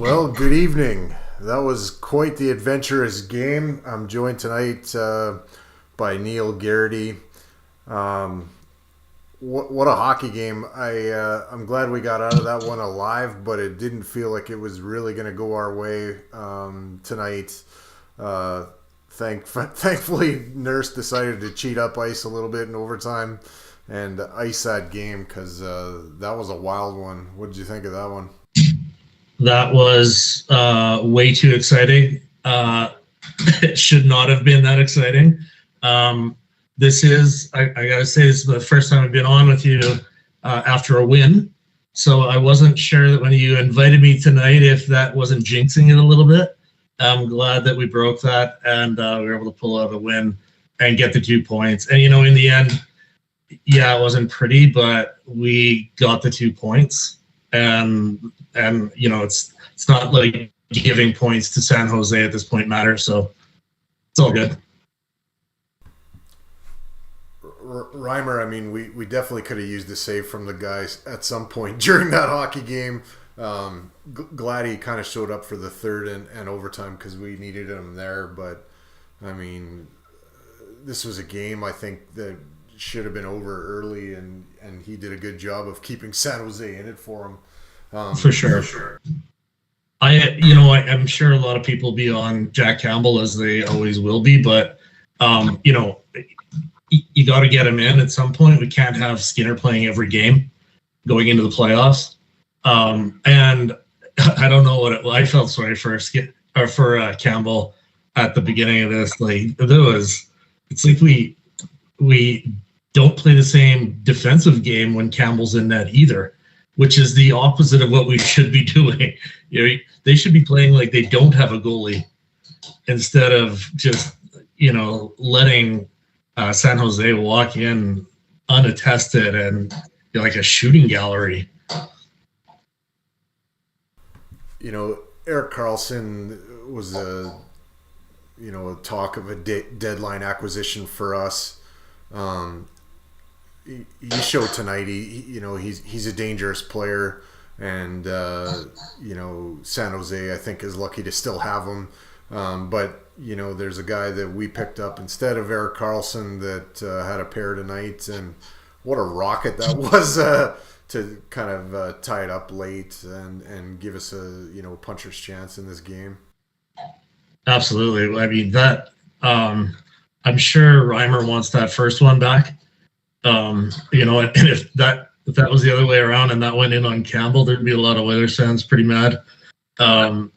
Well, good evening. That was quite the adventurous game. I'm joined tonight by Neil Garritty. Um, what a hockey game! I'm glad we got out of that one alive, but it didn't feel like it was really going to go our way tonight. Uh, thankfully, Nurse decided to cheat up ice a little bit in overtime and ice that game because that was a wild one. What did you think of that one? That was way too exciting. It should not have been that exciting. This is, I gotta say, this is the first time I've been on with you after a win. So I wasn't sure that when you invited me tonight, if that wasn't jinxing it a little bit. I'm glad that we broke that and we were able to pull out a win and get the 2 points. And, you know, in the end, yeah, it wasn't pretty, but we got the 2 points. And you know, it's not like giving points to San Jose at this point matters, so it's all good. Reimer, I mean, we definitely could have used a save from the guys at some point during that hockey game. Glad he kind of showed up for the third and overtime because we needed him there. But, I mean, this was a game I think that should have been over early, and he did a good job of keeping San Jose in it for him. For sure. I'm sure a lot of people be on Jack Campbell as they always will be, but you know, you got to get him in at some point. We can't have Skinner playing every game going into the playoffs. And I don't know I felt sorry for Campbell at the beginning of this. Like it's like we don't play the same defensive game when Campbell's in net either, which is the opposite of what we should be doing. You know, they should be playing like they don't have a goalie instead of just, you know, letting San Jose walk in unattested and like a shooting gallery. You know, Erik Karlsson was a talk of a deadline acquisition for us. He showed tonight. He's a dangerous player, and you know, San Jose I think is lucky to still have him. But you know, there's a guy that we picked up instead of Erik Karlsson that had a pair tonight, and what a rocket that was to kind of tie it up late and give us a puncher's chance in this game. Absolutely. I mean that. I'm sure Reimer wants that first one back. You know, and if that was the other way around and that went in on Campbell, there'd be a lot of Oilers fans pretty mad. You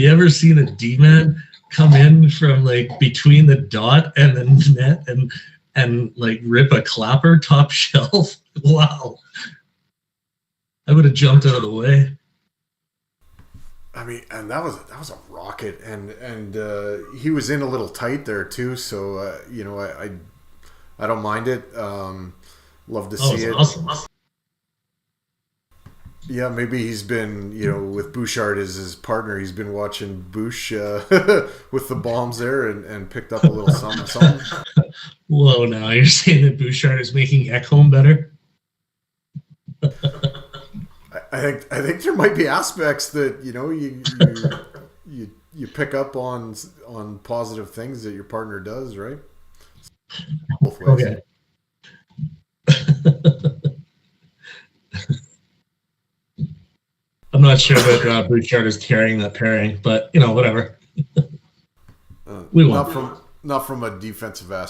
ever seen a D-man come in from like between the dot and the net and like rip a clapper top shelf? Wow. I would have jumped out of the way. I mean, and that was a rocket, and he was in a little tight there too. So you know, I don't mind it. Love to see it. Awesome. Yeah, maybe he's been, with Bouchard as his partner, he's been watching Bouch with the bombs there and picked up a little something. Whoa! Now you're saying that Bouchard is making Ekholm better? I think there might be aspects that you pick up on positive things that your partner does, right? Both ways. Okay. I'm not sure that Bouchard is carrying that pairing, but whatever. We won. Not from a defensive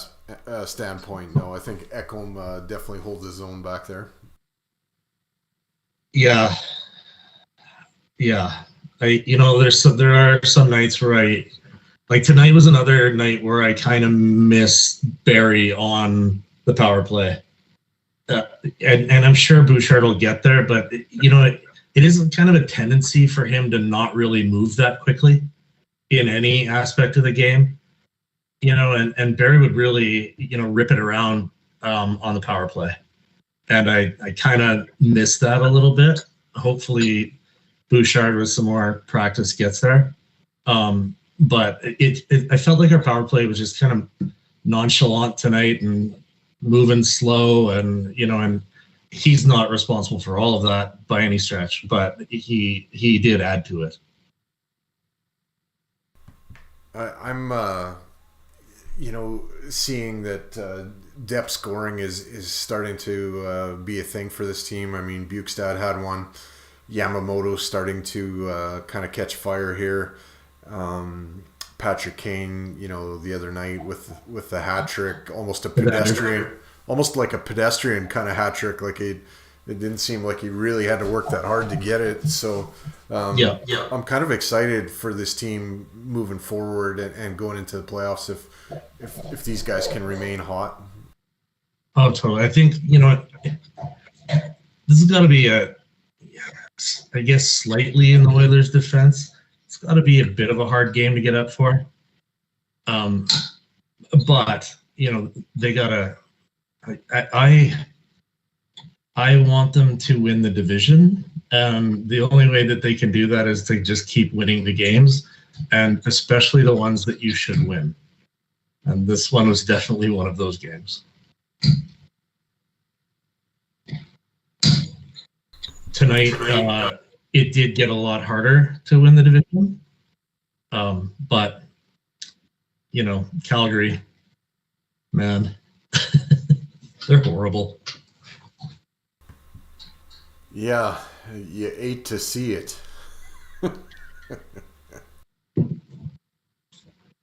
standpoint. No, I think Ekholm definitely holds his own back there. Yeah. There are some nights where like tonight was another night where I kind of miss Barry on the power play. And I'm sure Bouchard will get there, but it is kind of a tendency for him to not really move that quickly in any aspect of the game. And Barry would really, rip it around on the power play. And I kind of missed that a little bit. Hopefully Bouchard with some more practice gets there. But I felt like our power play was just kind of nonchalant tonight and moving slow and he's not responsible for all of that by any stretch, but he did add to it. I'm seeing that depth scoring is starting to be a thing for this team. I mean, Bukestad had one. Yamamoto's starting to kind of catch fire here. Patrick Kane, the other night with the hat trick, almost like a pedestrian kind of hat trick. Like it didn't seem like he really had to work that hard to get it. So I'm kind of excited for this team moving forward and going into the playoffs if these guys can remain hot. Oh, totally. I think, this has got to be I guess slightly in the Oilers' defense, it's got to be a bit of a hard game to get up for. But, they got to, I want them to win the division. And the only way that they can do that is to just keep winning the games, and especially the ones that you should win. And this one was definitely one of those games. Tonight, it did get a lot harder to win the division. But, Calgary, man, they're horrible. Yeah, you ate to see it.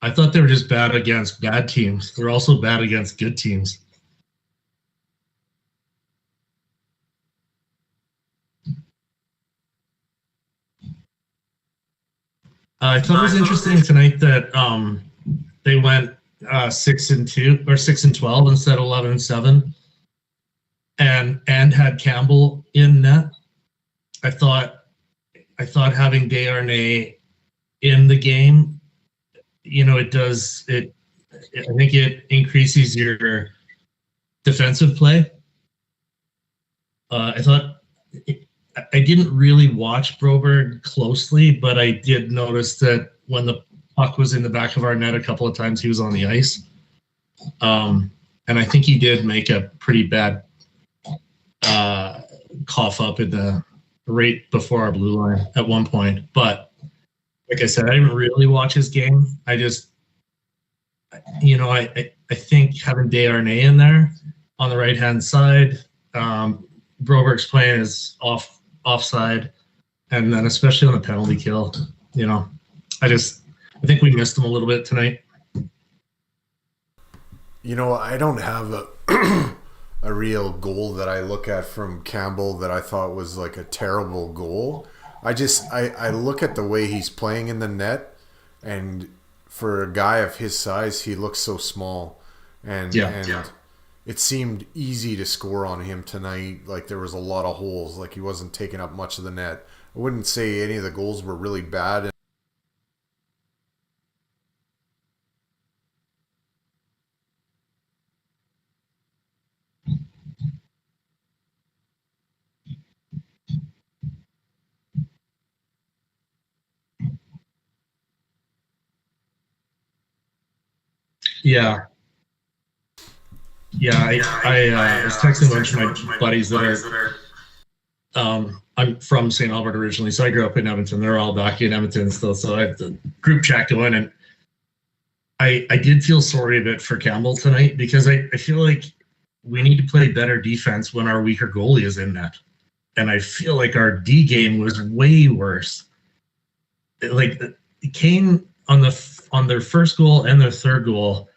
I thought they were just bad against bad teams. They're also bad against good teams. I thought it was interesting tonight that they went 6-2 or 6-12 instead of 11-7, and had Campbell in net. I thought having Darnell in the game, I think it increases your defensive play. I didn't really watch Broberg closely, but I did notice that when the puck was in the back of our net a couple of times, he was on the ice. And I think he did make a pretty bad cough up in the right before our blue line at one point. But like I said, I didn't really watch his game. I just, I think having Darnell in there on the right-hand side, Broberg's playing is offside, and then especially on the penalty kill, I think we missed him a little bit tonight. I don't have a real goal that I look at from Campbell that I thought was like a terrible goal. I look at the way he's playing in the net, and for a guy of his size, he looks so small, and it seemed easy to score on him tonight. Like there was a lot of holes. Like he wasn't taking up much of the net. I wouldn't say any of the goals were really bad. I was texting a bunch of my buddies that are I'm from St. Albert originally, so I grew up in Edmonton. They're all back in Edmonton still, so I have the group chat going, and I did feel sorry a bit for Campbell tonight, because I feel like we need to play better defense when our weaker goalie is in net, and I feel like our D game was way worse. Like Kane on their first goal and their third goal,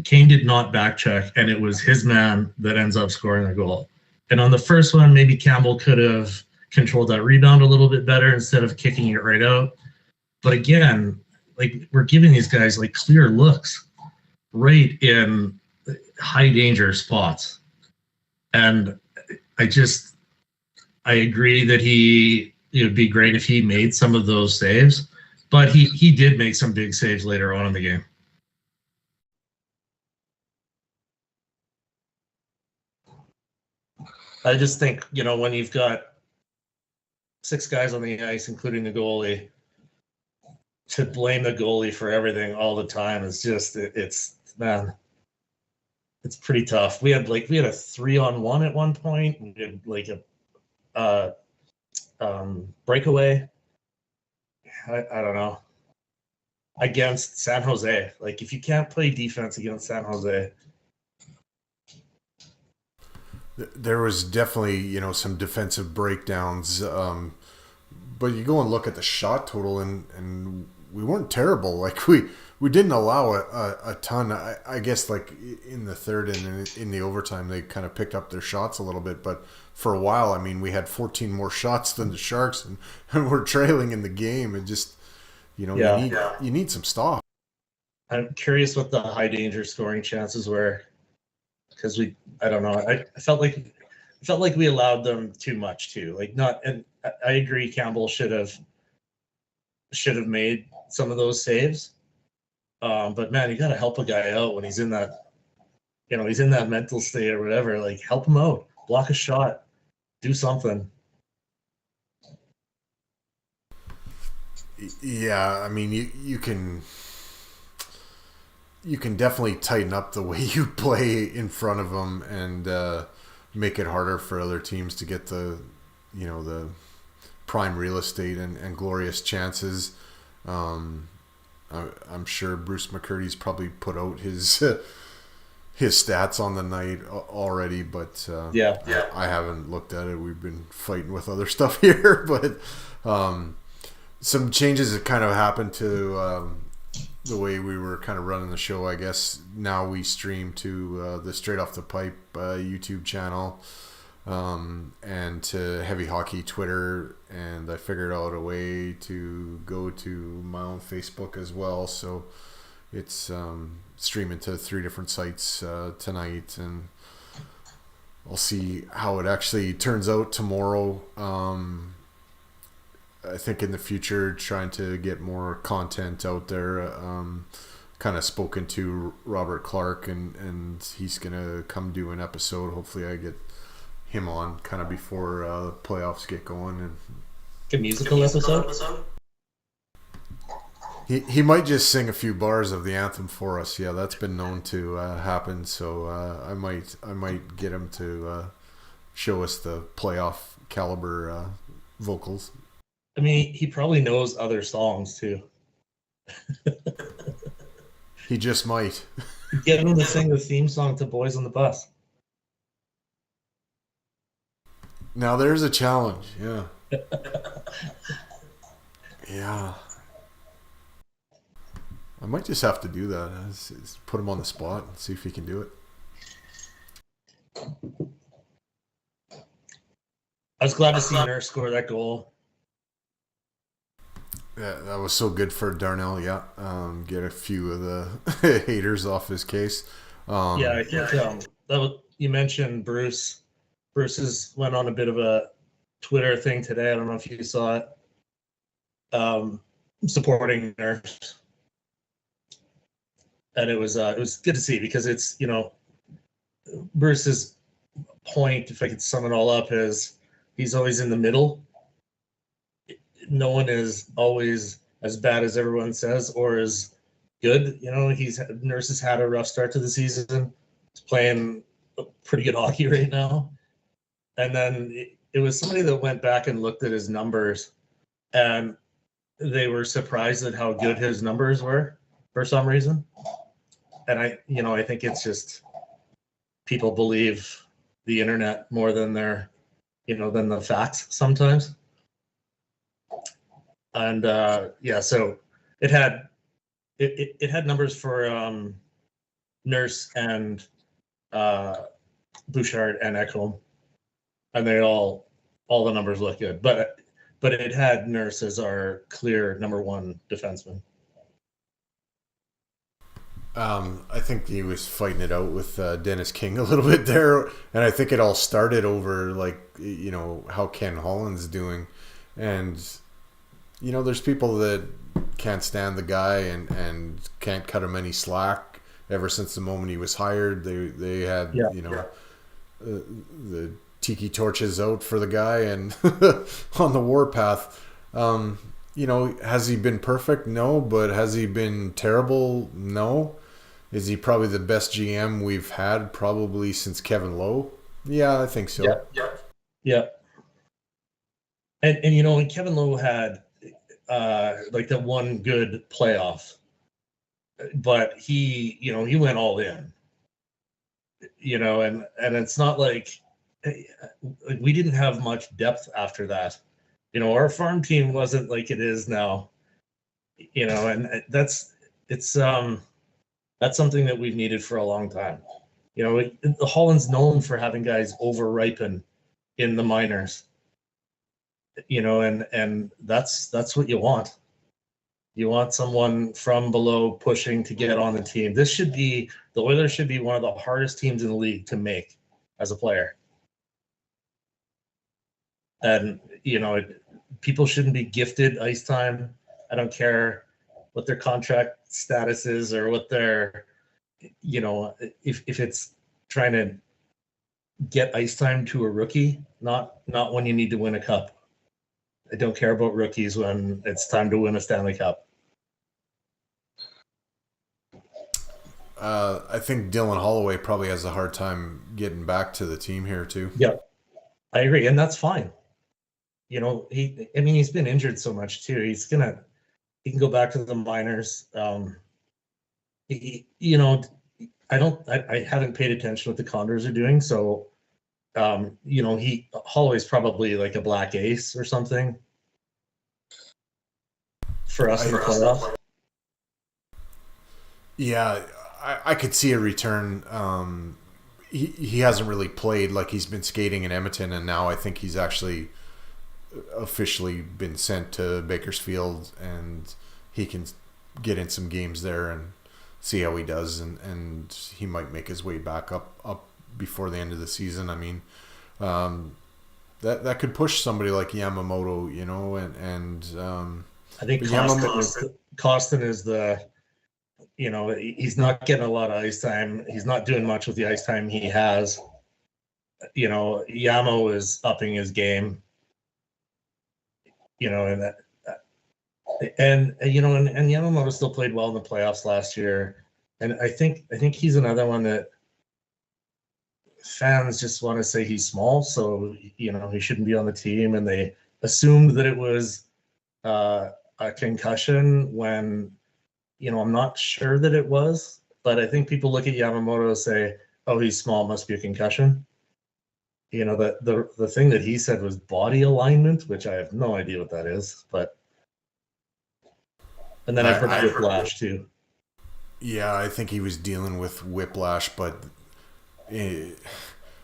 Kane did not back check, and it was his man that ends up scoring the goal. And on the first one, maybe Campbell could have controlled that rebound a little bit better instead of kicking it right out. But again, like we're giving these guys like clear looks right in high danger spots. And I agree that it would be great if he made some of those saves, but he did make some big saves later on in the game. I just think, when you've got 6 guys on the ice, including the goalie, to blame the goalie for everything all the time is just, man. it's pretty tough. We had a 3-on-1 at one point. We did like a breakaway. I don't know. Against San Jose, like if you can't play defense against San Jose, there was definitely some defensive breakdowns. But you go and look at the shot total, and we weren't terrible. Like we didn't allow a ton. I guess like in the third and in the overtime, they kind of picked up their shots a little bit. But for a while, I mean, we had 14 more shots than the Sharks, and we're trailing in the game. And just you need some stop. I'm curious what the high danger scoring chances were, because I don't know. I felt like we allowed them too much too. Like not, and I agree. Campbell should have made some of those saves. But man, you got to help a guy out when he's in that, he's in that mental state or whatever. Like help him out, block a shot, do something. Yeah, I mean, you can definitely tighten up the way you play in front of them and make it harder for other teams to get the prime real estate and glorious chances. I'm sure Bruce McCurdy's probably put out his stats on the night already, but I haven't looked at it. We've been fighting with other stuff here, but some changes that kind of happened to the way we were kind of running the show. I guess now we stream to the Straight Off the Pipe YouTube channel and to Heavy Hockey Twitter, and I figured out a way to go to my own Facebook as well, so it's streaming to 3 different sites tonight, and I'll see how it actually turns out tomorrow. I think in the future, trying to get more content out there. Kind of spoken to Robert Clark, and he's gonna come do an episode. Hopefully, I get him on kind of before playoffs get going. And a musical episode. He might just sing a few bars of the anthem for us. Yeah, that's been known to happen. So I might get him to show us the playoff caliber vocals. I mean, he probably knows other songs too. He just might. Get him to sing the theme song to Boys on the Bus. Now there's a challenge. Yeah. Yeah. I might just have to do that. Just put him on the spot and see if he can do it. I was glad to see Nurse score that goal. Yeah, that was so good for Darnell. Yeah, get a few of the haters off his case. I think you mentioned Bruce. Bruce went on a bit of a Twitter thing today. I don't know if you saw it. Supporting Nurse, and it was good to see, because it's Bruce's point, if I could sum it all up, is he's always in the middle. No one is always as bad as everyone says or as good. Nurse has had a rough start to the season. He's playing pretty good hockey right now. And then it was somebody that went back and looked at his numbers, and they were surprised at how good his numbers were for some reason. And I think it's just people believe the internet more than than the facts sometimes. And so it had numbers for Nurse and Bouchard and Ekholm, and they all the numbers look good. But it had Nurse as our clear number one defenseman. I think he was fighting it out with Dennis King a little bit there, and I think it all started over how Ken Holland's doing, and there's people that can't stand the guy and can't cut him any slack. Ever since the moment he was hired, they had the tiki torches out for the guy and on the warpath. Has he been perfect? No. But has he been terrible? No. Is he probably the best GM we've had probably since Kevin Lowe? Yeah, I think so. Yeah. And and Kevin Lowe had like that one good playoff, but he went all in. And it's not like we didn't have much depth after that. Our farm team wasn't like it is now. And that's something that we've needed for a long time. The Holland's known for having guys over ripen in the minors. And that's what you want. You want someone from below pushing to get on the team. The Oilers should be one of the hardest teams in the league to make as a player. And people shouldn't be gifted ice time. I don't care what their contract status is or what their, if it's trying to get ice time to a rookie, not when you need to win a cup. I don't care about rookies when it's time to win a Stanley Cup. I think Dylan Holloway probably has a hard time getting back to the team here too. Yeah, I agree, and that's fine. He's been injured so much too. He can go back to the minors. I haven't paid attention what the Condors are doing, so Holloway's probably like a black ace or something for us in the playoffs. Yeah, I could see a return. He hasn't really played, like he's been skating in Edmonton, and now I think he's actually officially been sent to Bakersfield, and he can get in some games there and see how he does, and he might make his way back up before the end of the season. I mean, that could push somebody like Yamamoto, and I think Costin is the, he's not getting a lot of ice time. He's not doing much with the ice time he has. Yamo is upping his game. And Yamamoto still played well in the playoffs last year, and I think he's another one that fans just want to say he's small, so he shouldn't be on the team, and they assumed that it was a concussion when I'm not sure that it was, but I think people look at Yamamoto and say, "Oh, he's small, must be a concussion." The thing that he said was body alignment, which I have no idea what that is, but. And then I've heard whiplash too. Yeah, I think he was dealing with whiplash, but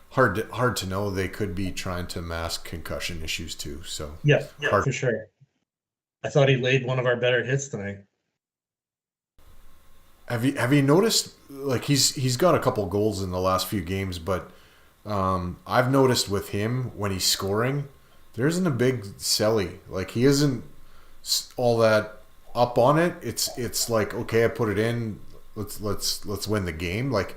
hard to know. They could be trying to mask concussion issues too. So yeah, for sure. I thought he laid one of our better hits tonight. Have you noticed, like, he's got a couple goals in the last few games, but I've noticed with him when he's scoring, there isn't a big celly. Like, he isn't all that up on it. It's like, okay, I put it in, let's win the game. Like,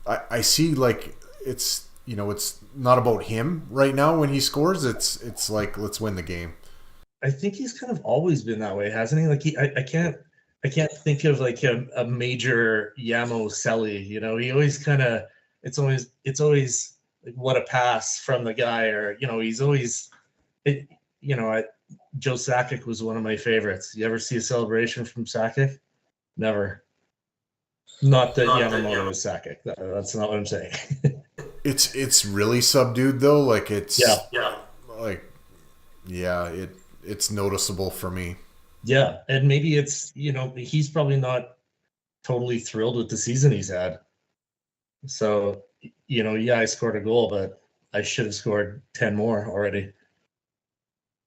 I see, like, it's it's not about him right now when he scores. It's like, let's win the game. I think he's kind of always been that way, hasn't he? Like, I can't think of like a major Yamo celly. He always kind of, it's always like, what a pass from the guy, or he's always Joe Sakic was one of my favorites. You ever see a celebration from Sakic? Never. Not that Yamamoto was Sakic. That's not what I'm saying. It's really subdued though. Like, it's it's noticeable for me. Yeah, and maybe it's he's probably not totally thrilled with the season he's had. So I scored a goal, but I should have scored 10 more already.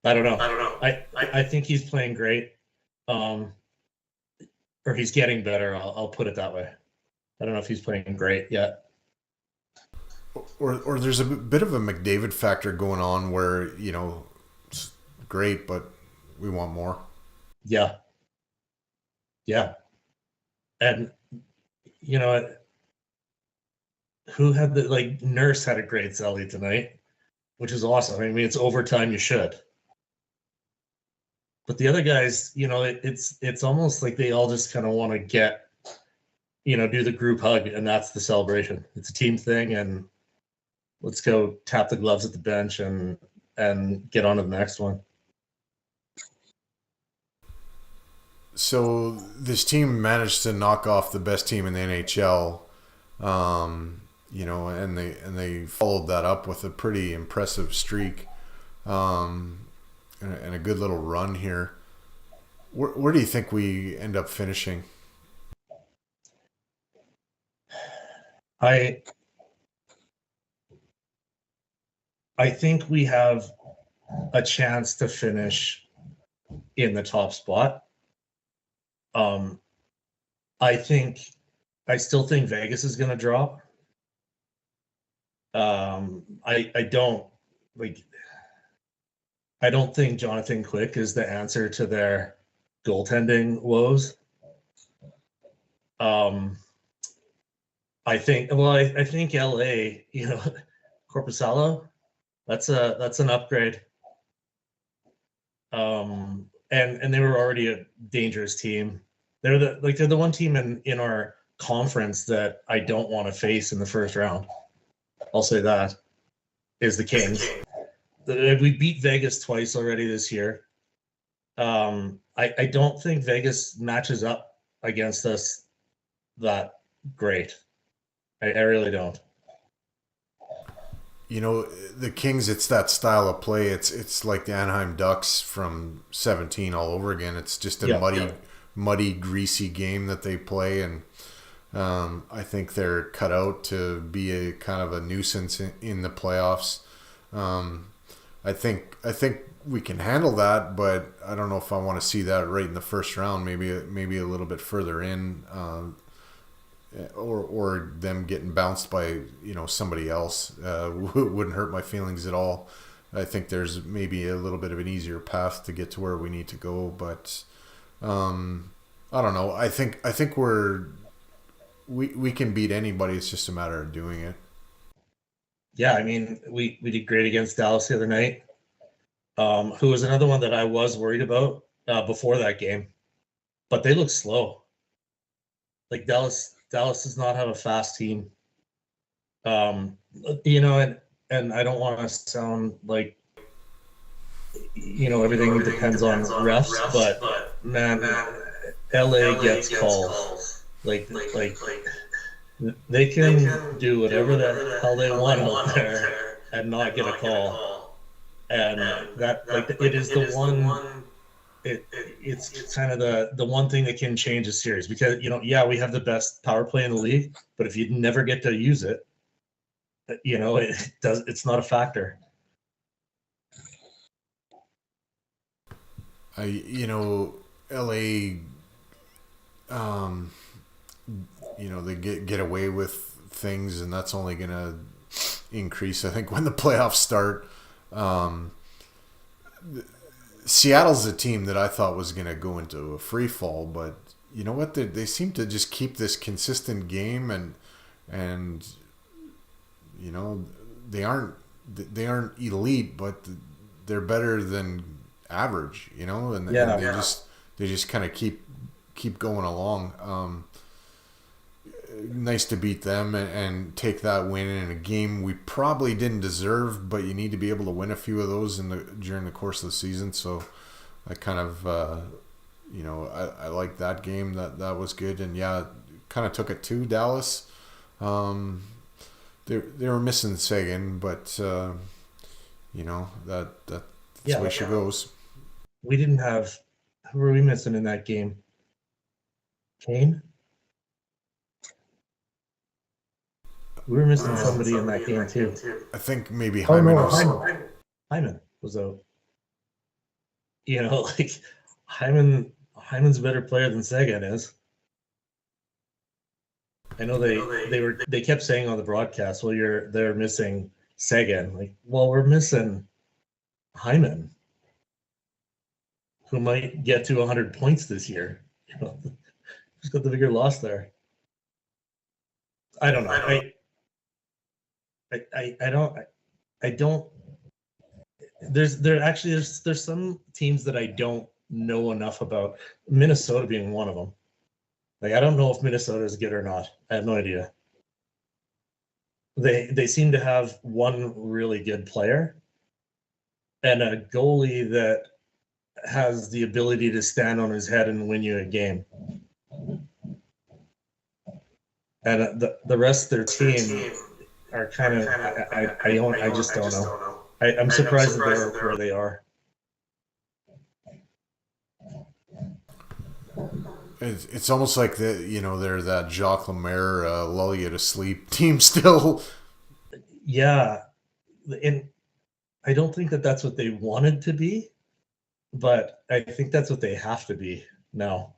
I don't know. I think he's playing great, or he's getting better. I'll put it that way. I don't know if he's playing great yet. Or there's a bit of a McDavid factor going on where it's great, but we want more. Yeah. And who had Nurse had a great celly tonight, which is awesome. I mean, it's overtime. You should. But the other guys, it's almost like they all just kind of want to get do the group hug, and that's the celebration. It's a team thing, and let's go tap the gloves at the bench and get on to the next one. So this team managed to knock off the best team in the NHL, and they followed that up with a pretty impressive streak, and a good little run here. Where do you think we end up finishing? I think we have a chance to finish in the top spot. I still think Vegas is going to drop. I don't think Jonathan Quick is the answer to their goaltending woes. I think LA, Corpusalo, that's an upgrade. And they were already a dangerous team. They're the one team in our conference that I don't want to face in the first round. I'll say that is the Kings. We beat Vegas twice already this year. I don't think Vegas matches up against us that great. I really don't. The Kings, it's that style of play. It's like the Anaheim Ducks from 17 all over again. It's just a muddy, greasy game that they play, and I think they're cut out to be a kind of a nuisance in the playoffs. I think we can handle that, but I don't know if I want to see that right in the first round. Maybe a little bit further in, or them getting bounced by somebody else wouldn't hurt my feelings at all. I think there's maybe a little bit of an easier path to get to where we need to go, but I don't know. I think we can beat anybody. It's just a matter of doing it. Yeah, I mean, we did great against Dallas the other night. Who was another one that I was worried about before that game, but they look slow. Like Dallas does not have a fast team. And I don't want to sound like everything depends on refs, but man, LA gets calls. Like they can do whatever the hell they want out there and not get a call. And that it is the one. It's kind of the one thing that can change a series, because we have the best power play in the league, but if you never get to use it, it's not a factor. LA, they get away with things, and that's only going to increase, I think, when the playoffs start. Seattle's a team that I thought was going to go into a free fall, but you know what? They seem to just keep this consistent game, and they aren't elite, but they're better than average. And they just kind of keep going along. Nice to beat them and take that win in a game we probably didn't deserve, but you need to be able to win a few of those during the course of the season. So I kind of I like that game. That was good, and kind of took it to Dallas. They were missing Sagan, but that's the way she goes. We didn't have, who were we missing in that game? Kane? We were missing somebody in that game too. I think maybe Hyman was out. Hyman's a better player than Sagan is. I know they kept saying on the broadcast, well, they're missing Sagan. We're missing Hyman, who might get to 100 points this year. Who's got the bigger loss there? I don't know. I don't. There's some teams that I don't know enough about. Minnesota being one of them. Like, I don't know if Minnesota is good or not. I have no idea. They seem to have one really good player and a goalie that has the ability to stand on his head and win you a game. And the rest of their team are kind of I just don't know. I'm surprised that they're where they are. It's almost like they're that Jacques Lemaire lull you to sleep team still. Yeah, and I don't think that that's what they wanted to be, but I think that's what they have to be now.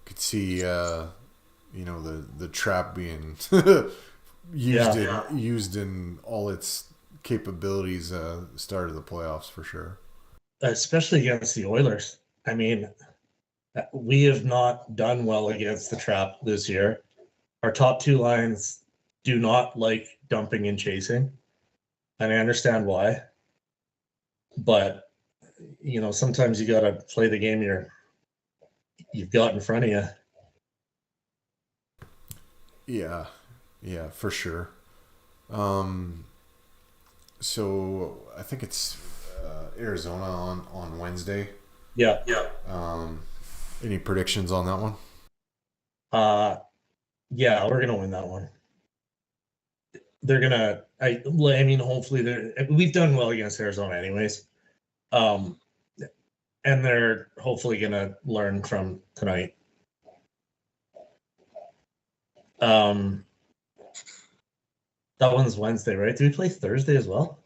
Could see the trap being used in all its capabilities start of the playoffs for sure. Especially against the Oilers. I mean, we have not done well against the trap this year. Our top two lines do not like dumping and chasing, and I understand why. But sometimes you got to play the game you've got in front of you. Yeah, for sure. So I think it's Arizona on Wednesday. Yeah. Any predictions on that one? Yeah, we're gonna win that one. They're gonna. I mean, hopefully we've done well against Arizona, anyways. And they're hopefully gonna learn from tonight. That one's Wednesday, right? Do we play Thursday as well?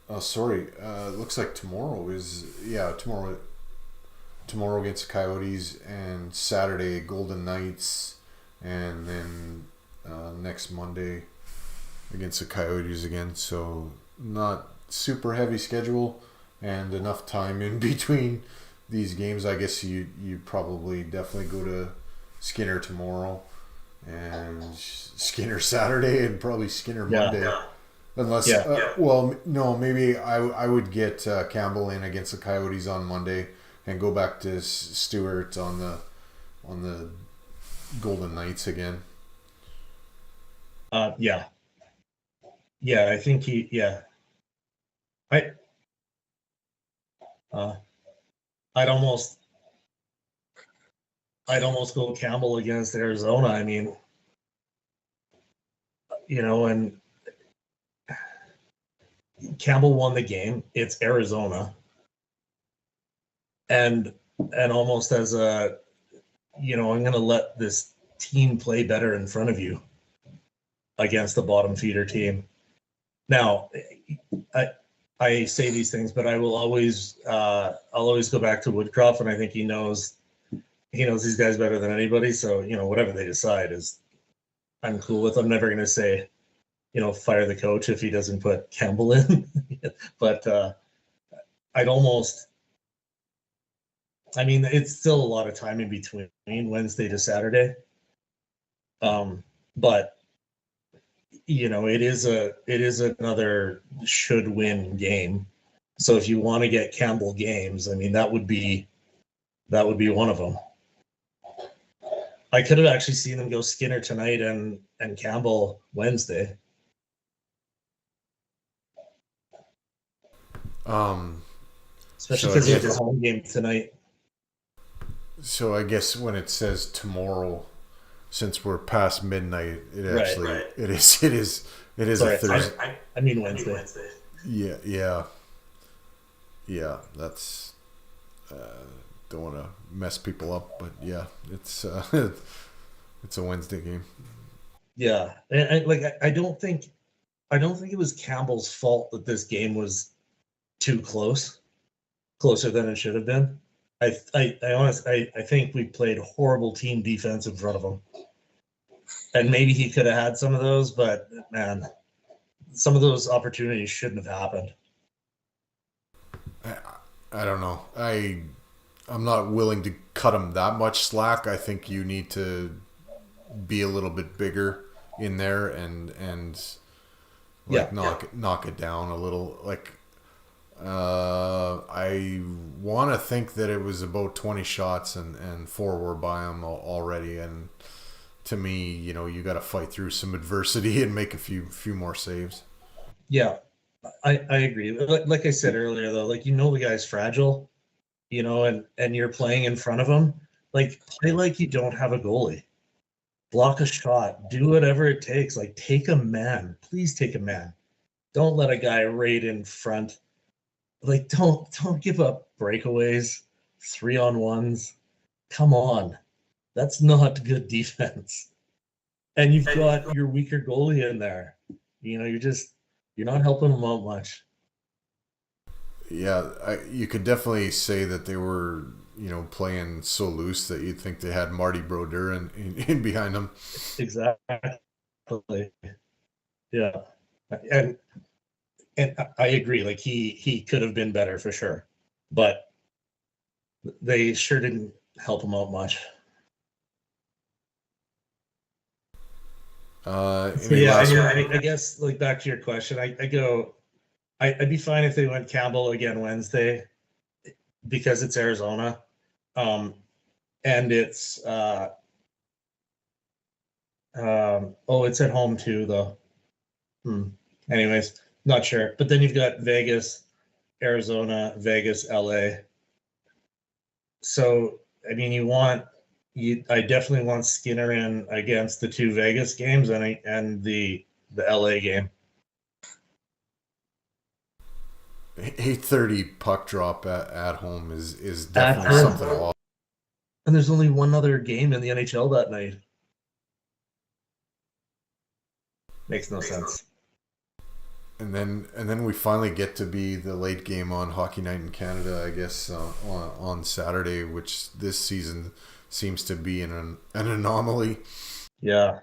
Oh, sorry. Looks like tomorrow tomorrow against the Coyotes, and Saturday Golden Knights, and then next Monday against the Coyotes again. So not super heavy schedule and enough time in between these games. I guess you probably definitely go to Skinner tomorrow and Skinner Saturday and probably Skinner Monday. Yeah. Unless, well, no, maybe I would get Campbell in against the Coyotes on Monday and go back to Stewart on the Golden Knights again. Yeah, I think I'd almost go Campbell against Arizona. I mean, and Campbell won the game. It's Arizona. And almost as a, I'm going to let this team play better in front of you against the bottom feeder team. Now, I say these things, but I will always, I'll always go back to Woodcroft, and I think he knows these guys better than anybody. So, whatever they decide I'm cool with. I'm never going to say, fire the coach if he doesn't put Campbell in. But it's still a lot of time in between Wednesday to Saturday. But it is another should win game. So if you want to get Campbell games, that would be one of them. I could have actually seen them go Skinner tonight and Campbell Wednesday. Especially because it's a home game tonight. So I guess when it says tomorrow, since we're past midnight, it is Sorry, a Thursday. I mean Wednesday. Yeah. That's don't want to mess people up, but yeah, it's it's a Wednesday game. Yeah, and I don't think it was Campbell's fault that this game was too closer than it should have been. I honestly think we played horrible team defense in front of him, and maybe he could have had some of those, but man, some of those opportunities shouldn't have happened. I don't know. I'm not willing to cut him that much slack. I think you need to be a little bit bigger in there and like knock it down a little. Like I want to think that it was about 20 shots and 4 were by him already. And to me, you know, you got to fight through some adversity and make a few more saves. Yeah, I agree. Like I said earlier, though, like, you know, the guy's fragile, you know, and you're playing in front of him. Like, play like you don't have a goalie. Block a shot. Do whatever it takes. Like, take a man. Please take a man. Don't let a guy right in front. Like, don't give up breakaways, 3-on-1s. Come on. That's not good defense. And you've got your weaker goalie in there. You know, you're not helping them out much. Yeah, you could definitely say that they were, you know, playing so loose that you'd think they had Marty Brodeur in behind them. Exactly. Yeah. And I agree. Like, he could have been better for sure. But they sure didn't help him out much. I guess, like, back to your question, I'd be fine if they went Campbell again Wednesday because it's Arizona. And it's it's at home too, though. Anyways, not sure. But then you've got Vegas, Arizona, Vegas, LA. So, I mean, I definitely want Skinner in against the 2 Vegas games and the LA game. 8:30 puck drop at home is definitely something off. And there's only one other game in the NHL that night. Makes no sense. And then we finally get to be the late game on Hockey Night in Canada, I guess, on Saturday, which this season seems to be an anomaly. Yeah.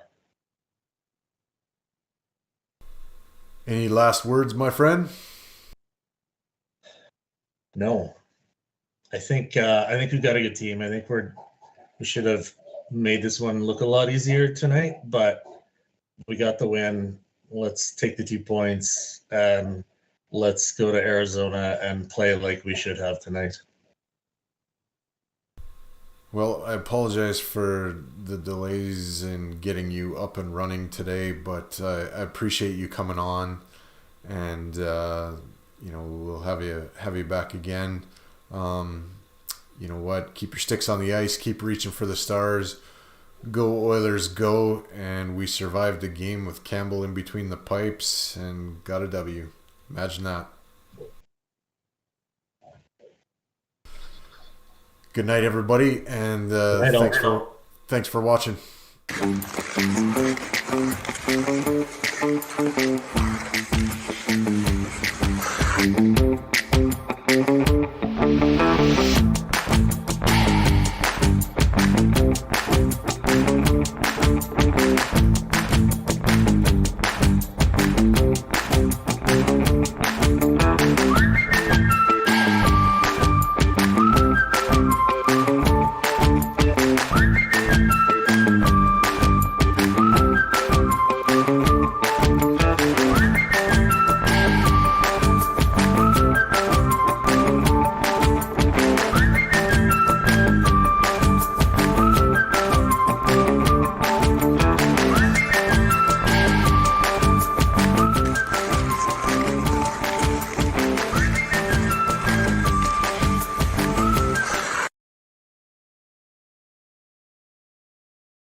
Any last words, my friend? No. I think we've got a good team. I think we should have made this one look a lot easier tonight, but we got the win. Let's take the 2 points and let's go to Arizona and play like we should have tonight. Well, I apologize for the delays in getting you up and running today, but I appreciate you coming on, and you know, we'll have you back again. You know what? Keep your sticks on the ice. Keep reaching for the stars. Go Oilers, go! And we survived a game with Campbell in between the pipes and got a W. Imagine that. Good night, everybody, and thanks for watching.